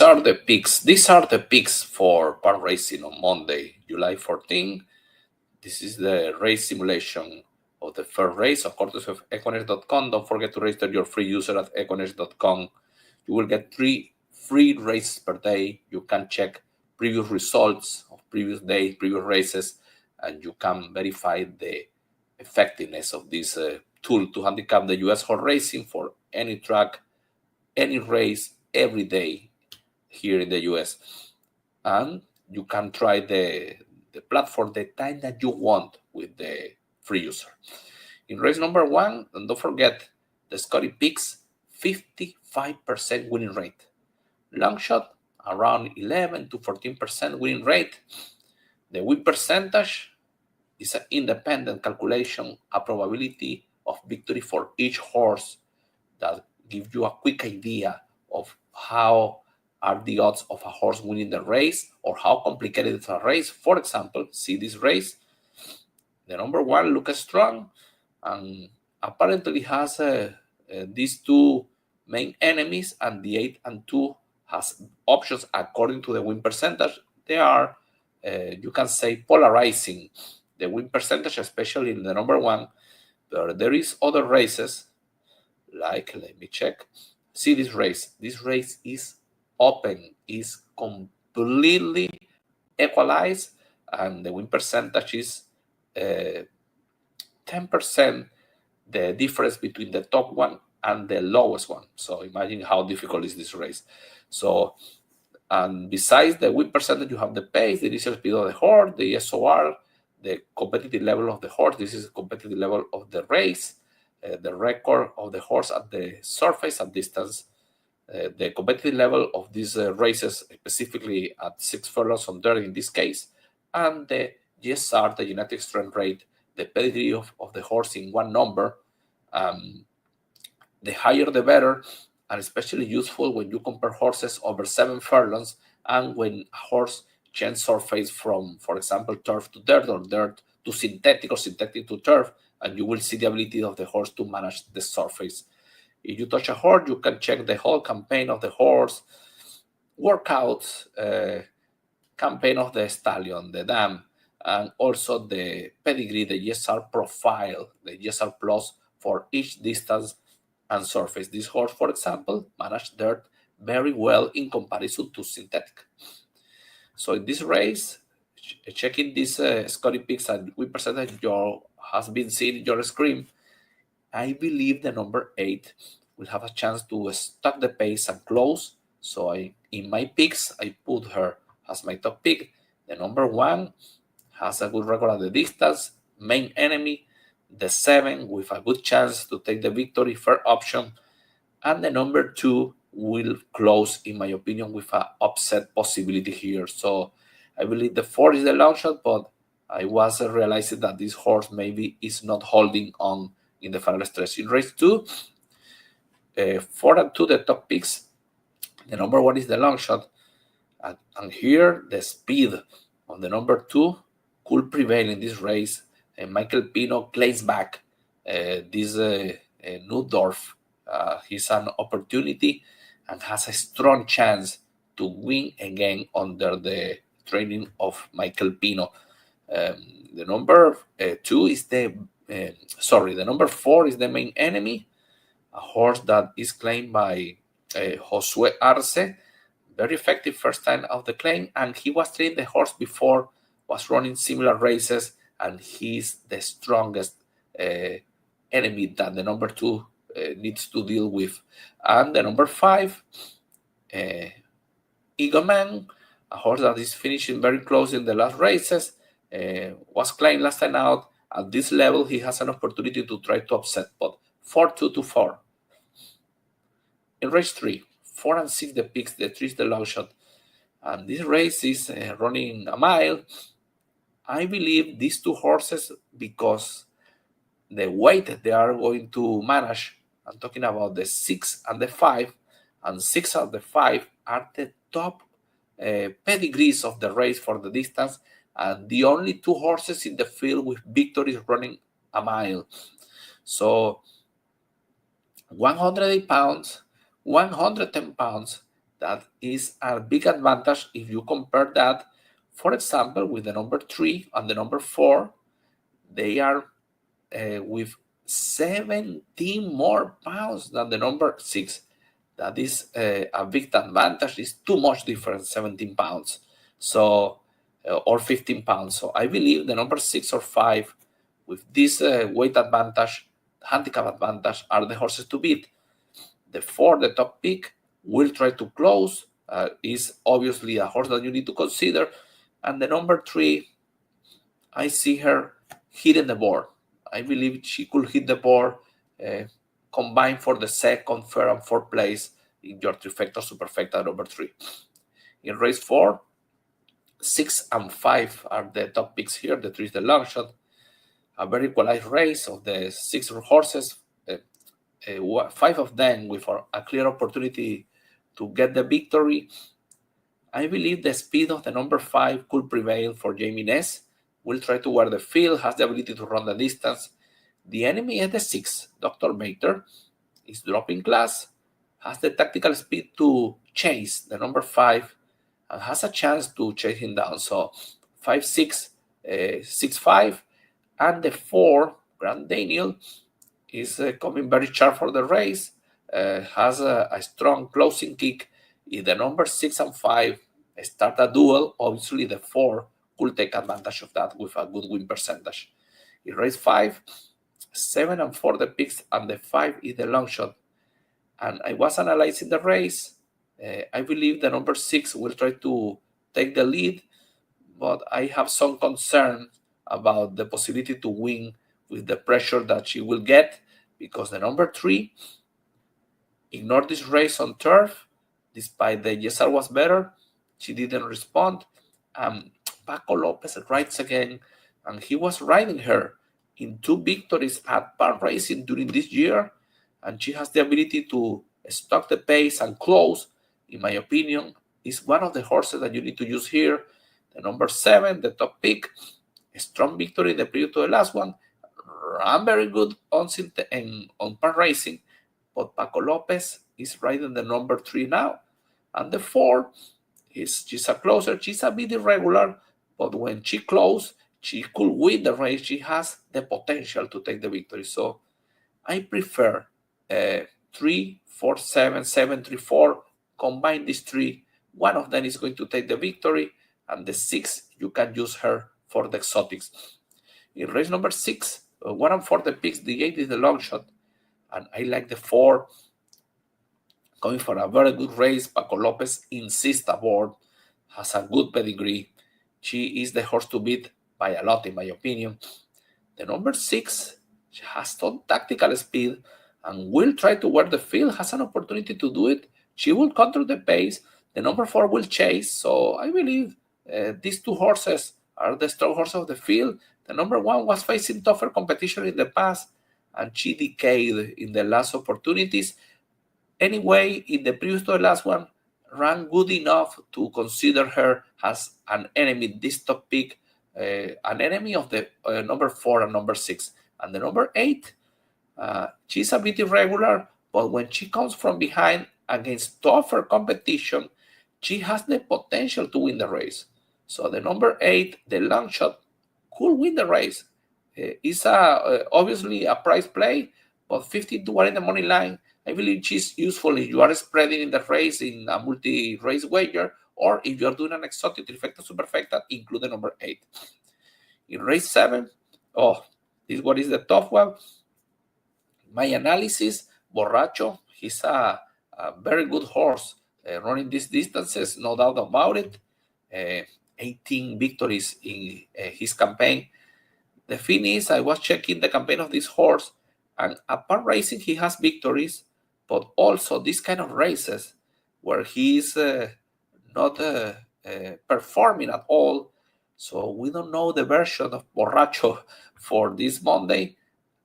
these are the picks. These are the picks for park racing on Monday, July 14. This is the race simulation of the first race, of course, of equiners.com. Don't forget to register your free user at equiners.com. You will get 3 free races per day. You can check previous results of previous days, previous races, and you can verify the effectiveness of this tool to handicap the US horse racing for any track, any race, every day here in the US. And you can try the platform the time that you want with the free user. In race number 1, and don't forget, the Scotty picks 55% winning rate. Long shot, around 11 to 14% winning rate. The win percentage is an independent calculation, a probability of victory for each horse that gives you a quick idea of how are the odds of a horse winning the race or how complicated is a race. For example, see this race. The number 1 looks strong and apparently has these 2 main enemies, and the 8 and 2 has options according to the win percentage. They are, you can say, polarizing the win percentage, especially in the number 1. But there is other races, like, let me check. See this race. This race is open, is completely equalized, and the win percentage is 10%, the difference between the top one and the lowest one. So imagine how difficult is this race. So, and besides the win percentage, you have the pace, the initial speed of the horse, the SOR, the competitive level of the horse. This is the competitive level of the race, the record of the horse at the surface and distance, the competitive level of these races, specifically at 6 furlongs on dirt in this case, and the GSR, the genetic strength rate, the pedigree of the horse in one number. The higher the better, and especially useful when you compare horses over 7 furlongs and when a horse changes surface from, for example, turf to dirt or dirt to synthetic or synthetic to turf, and you will see the ability of the horse to manage the surface. If you touch a horse, you can check the whole campaign of the horse, workouts, campaign of the stallion, the dam, and also the pedigree, the GSR profile, the GSR plus for each distance and surface. This horse, for example, managed dirt very well in comparison to synthetic. So in this race, checking this Scotty picks and win percentage has been seen in your screen, I believe the number 8 will have a chance to stop the pace and close. So in my picks, I put her as my top pick. The number 1 has a good record at the distance, main enemy. The 7 with a good chance to take the victory, fair option. And the number 2 will close, in my opinion, with an upset possibility here. So I believe the 4 is the long shot, but I was realizing that this horse maybe is not holding on in the final stretch. In race 2, 4 and 2, the top picks. The number 1 is the long shot. And here, the speed of the number 2 could prevail in this race. Michael Pino claims back this Newdorf. He's an opportunity and has a strong chance to win again under the training of Michael Pino. The number 2 is the number 4 is the main enemy, a horse that is claimed by Josue Arce. Very effective first time of the claim, and he was trained the horse before, was running similar races, and he's the strongest enemy that the number 2 needs to deal with. And the number 5, Eagle Man, a horse that is finishing very close in the last races, was claimed last time out. At this level, he has an opportunity to try to upset, but 4-2 to 4. In race 3, 4 and 6 the picks, the 3 is the long shot. And this race is running a mile. I believe these 2 horses, because the weight they are going to manage, I'm talking about the 6 and the 5, and 6 and the 5 are the top pedigrees of the race for the distance, and the only 2 horses in the field with victories running a mile. So 108 pounds, 110 pounds, That is a big advantage if you compare that, for example, with the number 3 and the number 4. They are with 17 more pounds than the number 6. That is a big advantage. It's too much difference, 17 pounds. So, or 15 pounds. So I believe the number 6 or 5 with this weight advantage, handicap advantage, are the horses to beat. The 4, the top pick, will try to close. Is obviously a horse that you need to consider. And the number 3, I see her hitting the board. I believe she could hit the board, combine for the second, third, and fourth place in your trifecta, superfecta number 3. In race 4, 6 and 5 are the top picks here. The 3 is the long shot. A very equalized race of the 6 horses. 5 of them with a clear opportunity to get the victory. I believe the speed of the number 5 could prevail for Jamie Ness. Will try to wear the field, has the ability to run the distance. The enemy is the 6, Dr. Mater, is dropping class, has the tactical speed to chase the number 5, and has a chance to chase him down. So 5-6, 6-5, and the 4, Grand Daniel, is coming very sharp for the race, has a strong closing kick. If the number 6 and 5 start a duel, obviously the 4 could take advantage of that with a good win percentage. In race 5, 7 and 4 the picks, and the 5 is the long shot. And I was analyzing the race. I believe the number 6 will try to take the lead, but I have some concern about the possibility to win with the pressure that she will get, because the number 3 ignored this race on turf. Despite the GSR was better, she didn't respond. Paco Lopez rides again, and he was riding her in 2 victories at Park Racing during this year, and she has the ability to stock the pace and close. In my opinion, is one of the horses that you need to use here. The number 7, the top pick, a strong victory the previous to the last one, ran very good on Park Racing, but Paco Lopez is riding the number 3 now, and the 4 she's a closer. She's a bit irregular, but when she closes, she could win the race. She has the potential to take the victory. So I prefer 3, 4, 7, 7, 3, 4. Combine these 3. One of them is going to take the victory, and the 6, you can use her for the exotics. In race number 6, 1 and 4 the picks, the 8 is the long shot, and I like the 4. Coming for a very good race. Paco Lopez insists aboard, has a good pedigree. She is the horse to beat by a lot, in my opinion. The number 6, she has some tactical speed and will try to wear the field, has an opportunity to do it. She will control the pace. The number 4 will chase. So I believe these 2 horses are the strong horses of the field. The number 1 was facing tougher competition in the past, and she decayed in the last opportunities. Anyway, in the previous to the last one, ran good enough to consider her as an enemy, this top pick, an enemy of the number 4 and number 6. And the number 8, she's a bit irregular, but when she comes from behind against tougher competition, she has the potential to win the race. So the number 8, the long shot, could win the race. It's obviously a price play, but 15-1 in the money line. I believe she's useful if you are spreading in the race in a multi-race wager, or if you are doing an exotic trifecta, superfecta, include the number 8. In race 7, this one is the tough one. My analysis, Borracho, he's a very good horse running these distances, no doubt about it. 18 victories in his campaign. The thing is, I was checking the campaign of this horse, and apart racing, he has victories, but also these kind of races where he's not performing at all. So we don't know the version of Borracho for this Monday.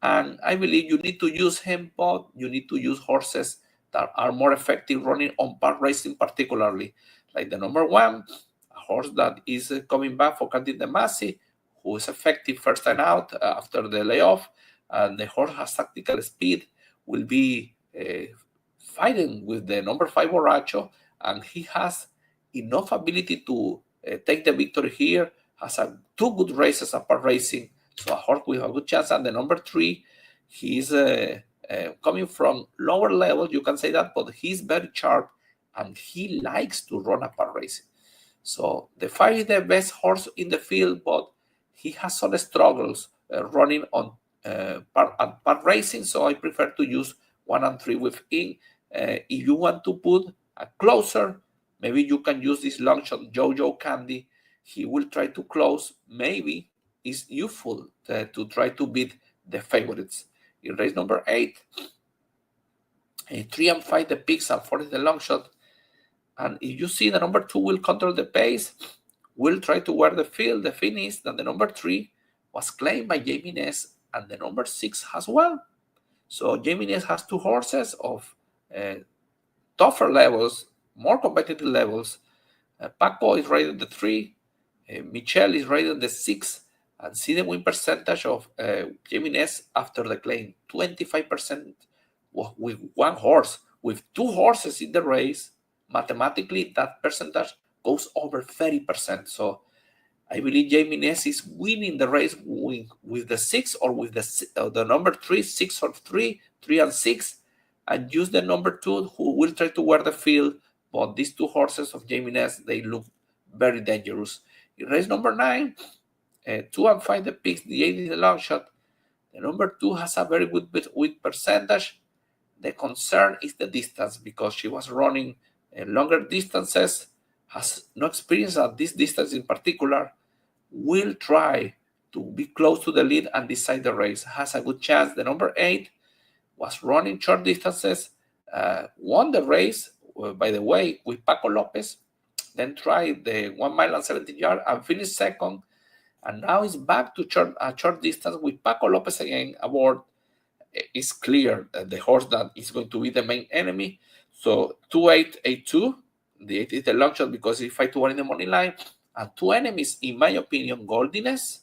And I believe you need to use him, but you need to use horses that are more effective running on park racing, particularly like the number 1, a horse that is coming back for Candide Masi, who is effective first time out after the layoff. And the horse has tactical speed, will be fighting with the number 5 Borracho, and he has enough ability to take the victory here. Has two good races apart racing, so a horse with a good chance. And the number 3, he's coming from lower level, you can say that, but he's very sharp and he likes to run apart racing. So the 5 is the best horse in the field, but he has some struggles running on part racing, so I prefer to use 1 and 3 within. If you want to put a closer, maybe you can use this long shot Jojo Candy. He will try to close. Maybe it's useful to try to beat the favorites. In race number 8, 3 and 5 the picks and 4 is the long shot. And if you see the number 2 will control the pace, will try to wear the field. The thing is that the number 3 was claimed by Jamie Ness and the number 6 as well. So Jamie Ness has 2 horses of tougher levels, more competitive levels. Paco is rated the 3, Michelle is rated the 6, and see the win percentage of Jamie Ness after the claim, 25% with 1 horse. With 2 horses in the race, mathematically that percentage goes over 30%. So I believe Jamie Ness is winning the race with the 6 or with the number 3, 6 or 3 and 6, and use the number 2 who will try to wear the field. But these 2 horses of Jamie Ness, they look very dangerous. In race number 9, 2 and 5 the picks, the 8 is the long shot. The number 2 has a very good win percentage. The concern is the distance, because she was running longer distances, has no experience at this distance in particular, will try to be close to the lead and decide the race. Has a good chance. The number 8 was running short distances, won the race, by the way, with Paco Lopez, then tried the 1 mile and 17 yards and finished second, and now is back to short distance with Paco Lopez again aboard. It's clear that the horse that is going to be the main enemy. So 2-8-8-2, the 8 is the long shot because it's 5-1 in the money line, and 2 enemies, in my opinion. Goldiness,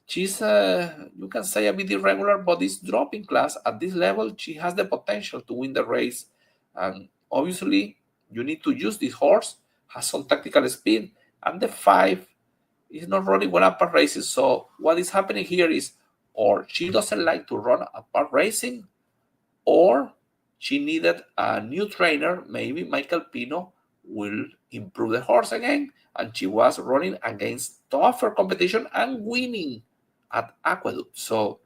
she's you can say a bit irregular, but it's dropping class. At this level, she has the potential to win the race, and obviously you need to use this horse, has some tactical speed, and the 5 is not running well apart races. So what is happening here is, or she doesn't like to run apart racing, or she needed a new trainer. Maybe Michael Pino will improve the horse again, and she was running against tougher competition and winning at Aqueduct. So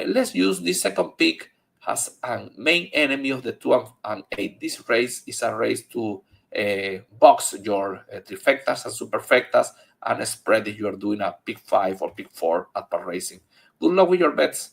let's use this second pick as a main enemy of the 2 and 8. This race is a race to box your trifectas and superfectas and spread if you are doing a pick 5 or pick 4 at par racing. Good luck with your bets.